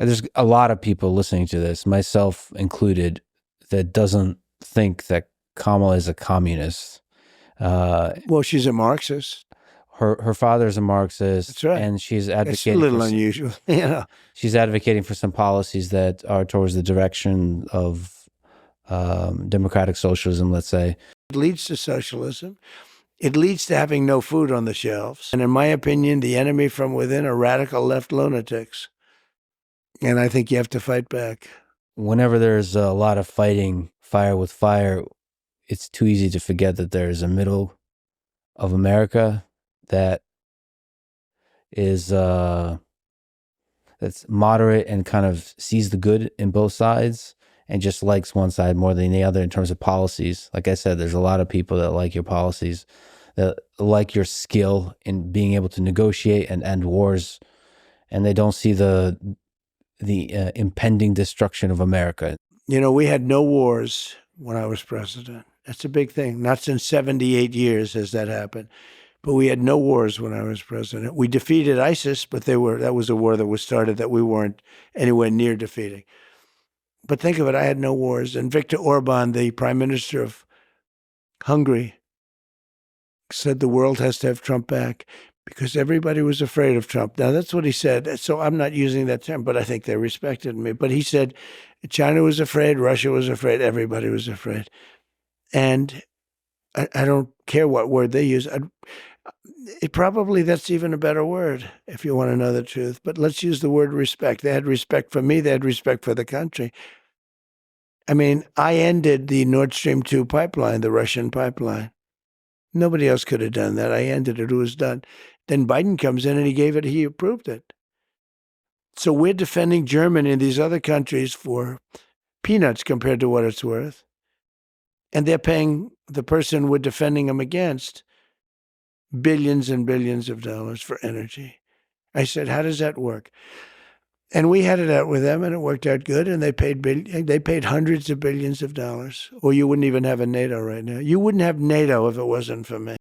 There's a lot of people listening to this, myself included, that doesn't think that Kamala is a communist. Well, she's a Marxist. Her father's a Marxist. That's right. And she's It's advocating a little unusual, you know. She's advocating for some policies that are towards the direction of democratic socialism, let's say. It leads to socialism. It leads to having no food on the shelves. And in my opinion, the enemy from within are radical left lunatics. And I think you have to fight back. Whenever there's a lot of fighting, fire with fire, it's too easy to forget that there's a middle of America that is that's moderate and kind of sees the good in both sides and just likes one side more than the other in terms of policies. Like I said, there's a lot of people that like your policies, that like your skill in being able to negotiate and end wars, and they don't see the impending destruction of America. You know, we had no wars when I was president. That's a big thing. Not since 78 years has that happened. But we had no wars when I was president. We defeated ISIS, but that was a war that was started that we weren't anywhere near defeating. But think of it, I had no wars. And Viktor Orban, the prime minister of Hungary, said the world has to have Trump back because everybody was afraid of Trump. Now, that's what he said. So I'm not using that term, but I think they respected me. But he said China was afraid, Russia was afraid, everybody was afraid. And I don't care what word they use. Probably that's even a better word if you want to know the truth. But let's use the word respect. They had respect for me. They had respect for the country. I mean, I ended the Nord Stream 2 pipeline, the Russian pipeline. Nobody else could have done that. I ended it. It was done. Then Biden comes in and he approved it. So we're defending Germany and these other countries for peanuts compared to what it's worth. And they're paying the person we're defending them against billions and billions of dollars for energy. I said, how does that work? And we had it out with them, and it worked out good. And they paid hundreds of billions of dollars. Or you wouldn't even have a NATO right now. You wouldn't have NATO if it wasn't for me.